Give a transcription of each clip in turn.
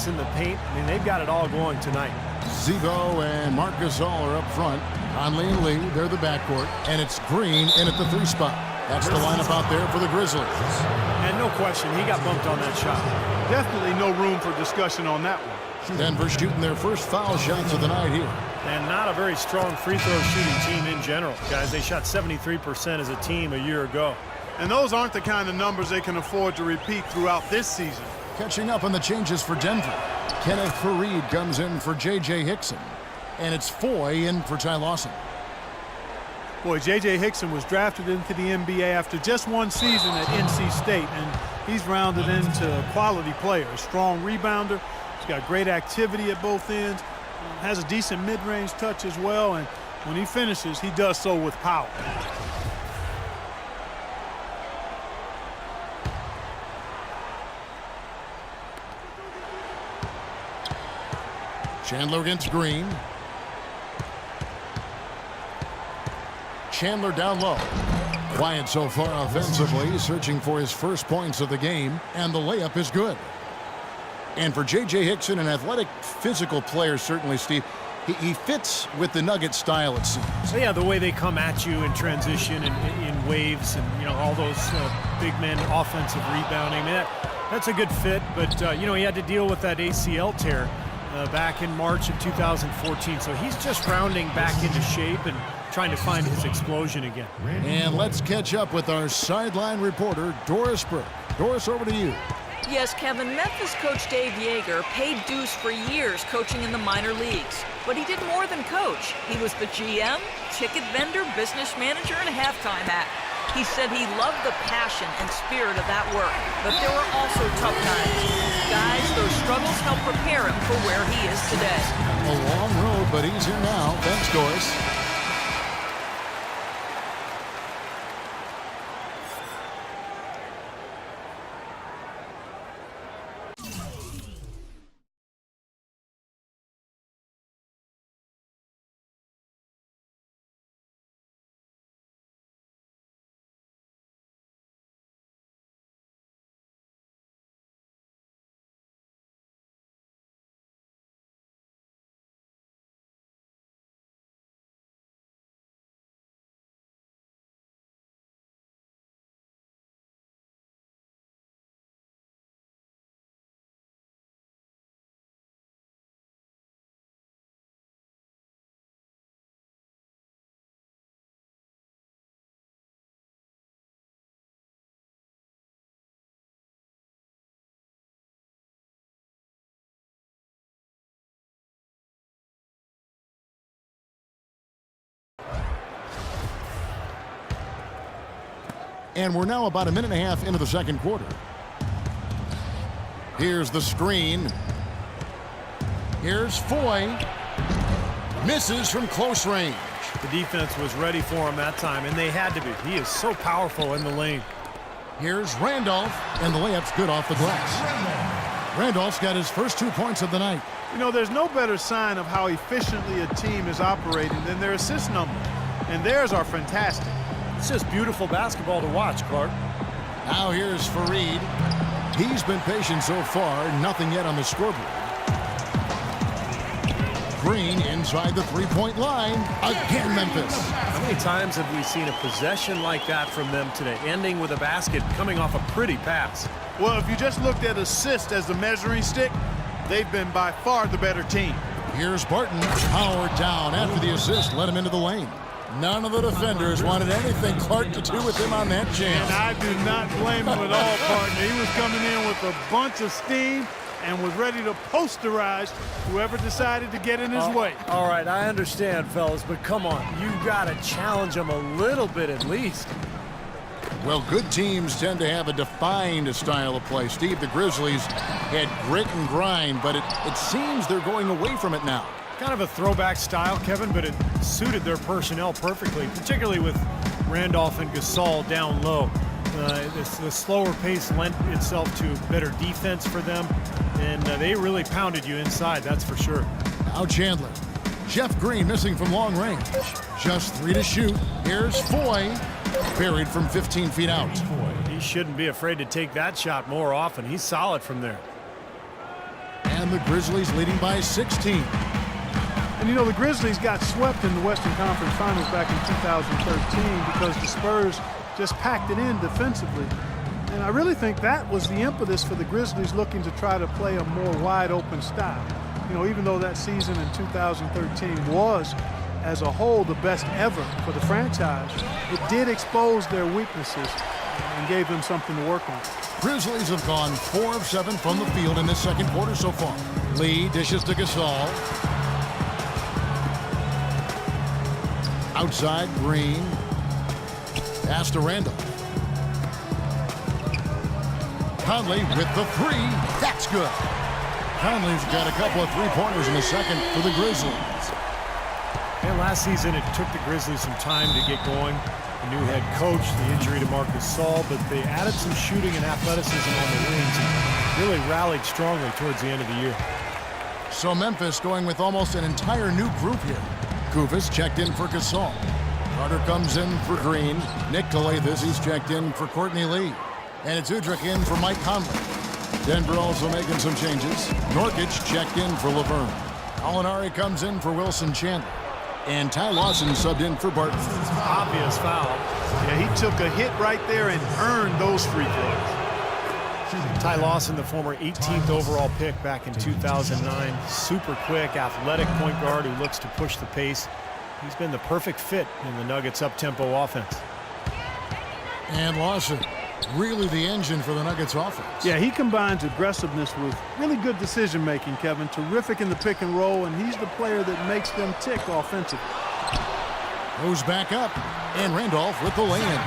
attacks in the paint. I mean, they've got it all going tonight. Z-Bo and Marc Gasol are up front. Conley and Lee, they're the backcourt. And it's Green in at the 3 spot. That's the lineup out there for the Grizzlies. And no question, he got bumped on that shot. Definitely no room for discussion on that one. Denver shooting their first foul shots of the night here. And not a very strong free throw shooting team in general. Guys, they shot 73% as a team a year ago. And those aren't the kind of numbers they can afford to repeat throughout this season. Catching up on the changes for Denver. Kenneth Faried comes in for J.J. Hickson. And it's Foy in for Ty Lawson. Boy, J.J. Hickson was drafted into the NBA after just one season at NC State, and he's rounded into a quality player. A strong rebounder. He's got great activity at both ends. Has a decent mid-range touch as well, and when he finishes, he does so with power. Chandler against Green. Chandler down low. Quiet so far offensively, searching for his first points of the game, and the layup is good. And for J.J. Hickson, an athletic, physical player, certainly, Steve, he fits with the Nugget style, it seems. So yeah, the way they come at you in transition and in waves and, you know, all those big men offensive rebounding. I mean, that's a good fit, but, you know, he had to deal with that ACL tear back in March of 2014. So he's just rounding back into shape and trying to find his explosion again. And let's catch up with our sideline reporter, Doris Burke. Doris, over to you. Yes, Kevin, Memphis coach Dave Yeager paid dues for years coaching in the minor leagues. But he did more than coach. He was the GM, ticket vendor, business manager, and halftime act. He said he loved the passion and spirit of that work, but there were also tough times. Guys, those struggles helped prepare him for where he is today. A long road, but he's here now. Thanks, Doris. And we're now about a minute and a half into the second quarter. Here's the screen. Here's Foy. Misses from close range. The defense was ready for him that time, and they had to be. He is so powerful in the lane. Here's Randolph, and the layup's good off the glass. Randolph's got his first 2 points of the night. You know, there's no better sign of how efficiently a team is operating than their assist number. And theirs are fantastic. It's just beautiful basketball to watch, Clark. Now here's Faried. He's been patient so far, nothing yet on the scoreboard. Green inside the three-point line. Again, Memphis. How many times have we seen a possession like that from them today, ending with a basket coming off a pretty pass? Well, if you just looked at assists as the measuring stick, they've been by far the better team. Here's Barton. Powered down after the assist led him into the lane. None of the defenders wanted anything Clark to do with him on that chance. And I do not blame him at all, partner. He was coming in with a bunch of steam and was ready to posterize whoever decided to get in his way. All right, I understand, fellas, but come on. You got to challenge him a little bit at least. Well, good teams tend to have a defined style of play. Steve, the Grizzlies had grit and grind, but it seems they're going away from it now. Kind of a throwback style, Kevin, but it suited their personnel perfectly, particularly with Randolph and Gasol down low. The slower pace lent itself to better defense for them, and they really pounded you inside, that's for sure. Now Chandler. Jeff Green missing from long range. Just 3 to shoot. Here's Foy. Buried from 15 feet out. He shouldn't be afraid to take that shot more often. He's solid from there. And the Grizzlies leading by 16. And you know, the Grizzlies got swept in the Western Conference Finals back in 2013 because the Spurs just packed it in defensively. And I really think that was the impetus for the Grizzlies looking to try to play a more wide-open style. You know, even though that season in 2013 was, as a whole, the best ever for the franchise, it did expose their weaknesses and gave them something to work on. Grizzlies have gone 4 of 7 from the field in this second quarter so far. Lee dishes to Gasol. Outside, Green. Pass to Randall. Conley with the three. That's good. Conley's got a couple of three-pointers in the second for the Grizzlies. And last season, it took the Grizzlies some time to get going. The new head coach, the injury to Marc Gasol, but they added some shooting and athleticism on the wings and really rallied strongly towards the end of the year. So Memphis going with almost an entire new group here. Kufis checked in for Gasol. Carter comes in for Green. Nick Talathis, he's checked in for Courtney Lee. And it's Udrih in for Mike Conley. Denver also making some changes. Nurkic checked in for Laverne. Gallinari comes in for Wilson Chandler. And Ty Lawson subbed in for Barton. Obvious foul. Yeah, he took a hit right there and earned those free throws. Ty Lawson, the former 18th overall pick back in 2009. Super quick, athletic point guard who looks to push the pace. He's been the perfect fit in the Nuggets' up-tempo offense. And Lawson, really the engine for the Nuggets offense. Yeah, he combines aggressiveness with really good decision-making, Kevin. Terrific in the pick and roll, and he's the player that makes them tick offensively. Goes back up, and Randolph with the lay-in.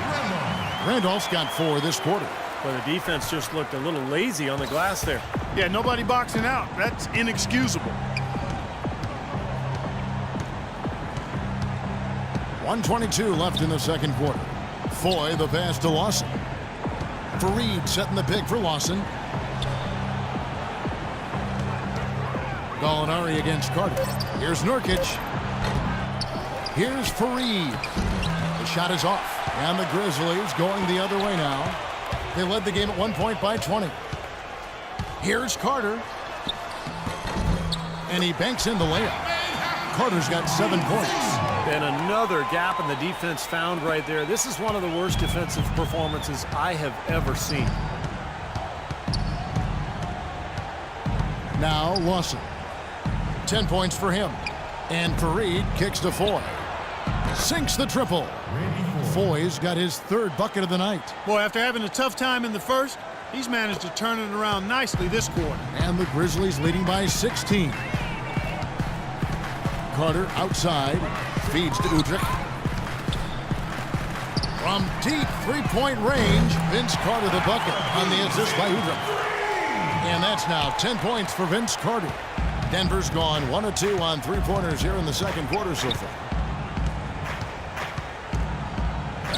Randolph's got 4 this quarter. But the defense just looked a little lazy on the glass there. Yeah, nobody boxing out. That's inexcusable. 1:22 left in the second quarter. Foy the pass to Lawson. Fareed setting the pick for Lawson. Gallinari against Carter. Here's Nurkic. Here's Fareed. The shot is off. And the Grizzlies going the other way now. They led the game at 1 point by 20. Here's Carter. And he banks in the layup. Carter's got 7 points. And another gap in the defense found right there. This is one of the worst defensive performances I have ever seen. Now Lawson. 10 points for him. And Fareed kicks to Foy. Sinks the triple. Foy's got his 3rd bucket of the night. Boy, after having a tough time in the first, he's managed to turn it around nicely this quarter. And the Grizzlies leading by 16. Carter outside. Feeds to Udrih. From deep three-point range, Vince Carter the bucket on the assist by Udrih. And that's now 10 points for Vince Carter. Denver's gone 1 of 2 on three-pointers here in the second quarter so far.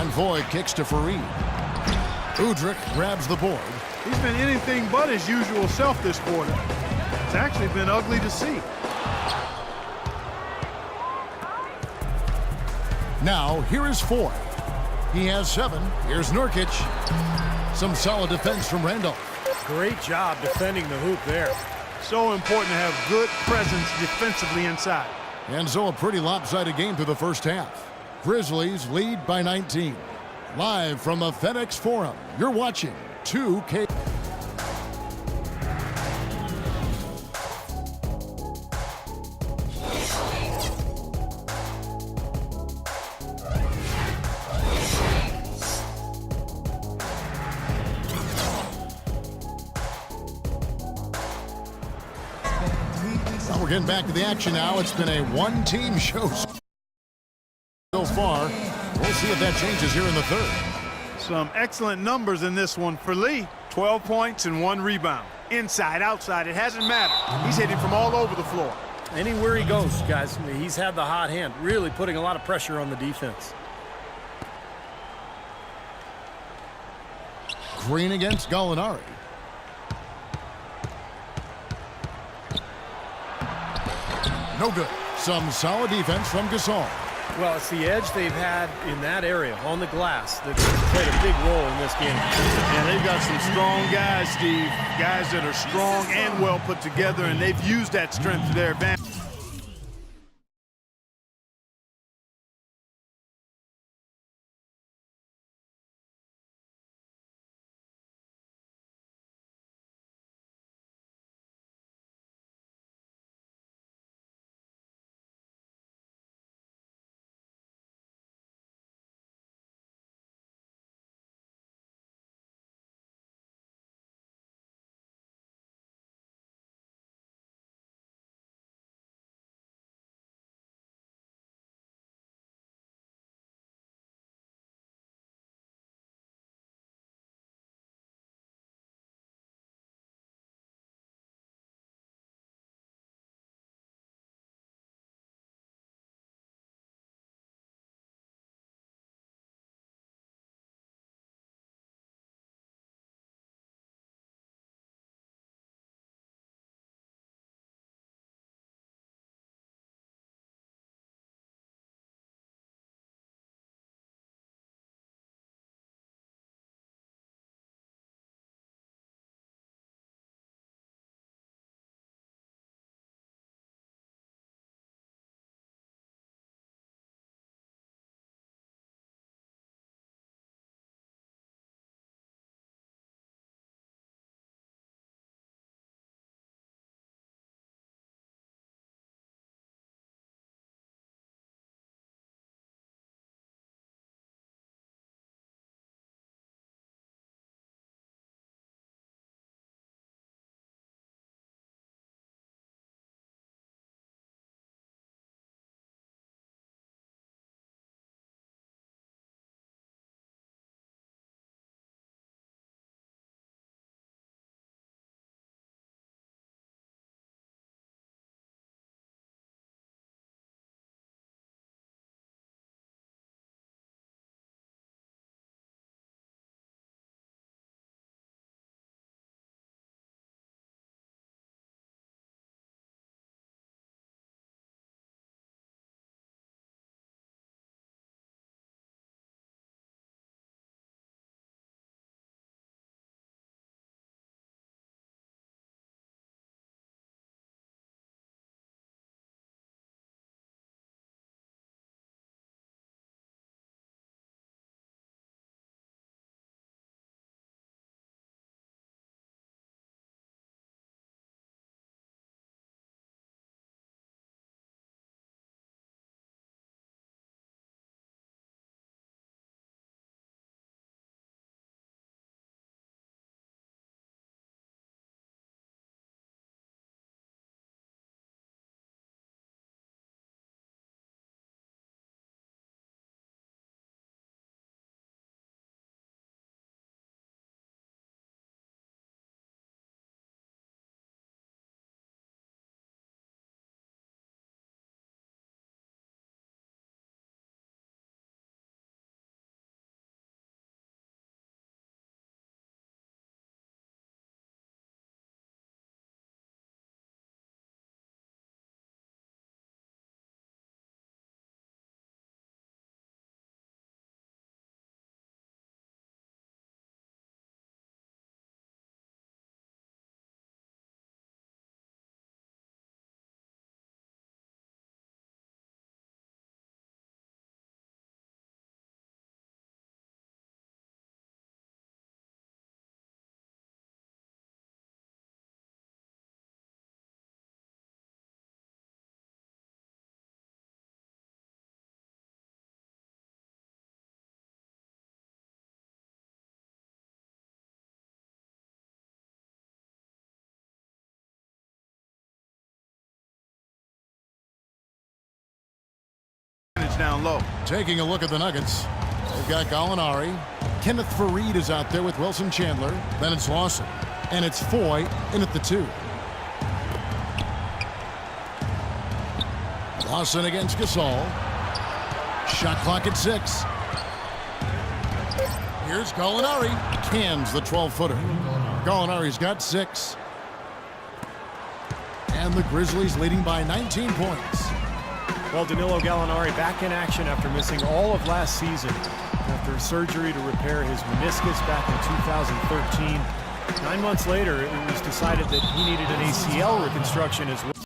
And Foy kicks to Fareed. Udrih grabs the board. He's been anything but his usual self this quarter. It's actually been ugly to see. Now, here is Foy. He has 7. Here's Nurkic. Some solid defense from Randolph. Great job defending the hoop there. So important to have good presence defensively inside. And so a pretty lopsided game through the first half. Grizzlies lead by 19. Live from the FedEx Forum, you're watching 2K. Well, we're getting back to the action now. It's been a one-team show so far. We'll see if that changes here in the third. Some excellent numbers in this one for Lee. 12 points and 1 rebound. Inside, outside, it hasn't mattered. He's hitting from all over the floor. Anywhere he goes, guys, he's had the hot hand, really putting a lot of pressure on the defense. Green against Gallinari. No good. Some solid defense from Gasol. Well, it's the edge they've had in that area on the glass that's played a big role in this game. Yeah, they've got some strong guys, Steve. Guys that are strong and well put together, and they've used that strength to their advantage. Down low. Taking a look at the Nuggets. They've got Gallinari. Kenneth Faried is out there with Wilson Chandler. Then it's Lawson. And it's Foy in at the 2. Lawson against Gasol. Shot clock at 6. Here's Gallinari. Cans the 12-footer. Gallinari's got 6. And the Grizzlies leading by 19 points. Well, Danilo Gallinari back in action after missing all of last season after surgery to repair his meniscus back in 2013. 9 months later, it was decided that he needed an ACL reconstruction as well.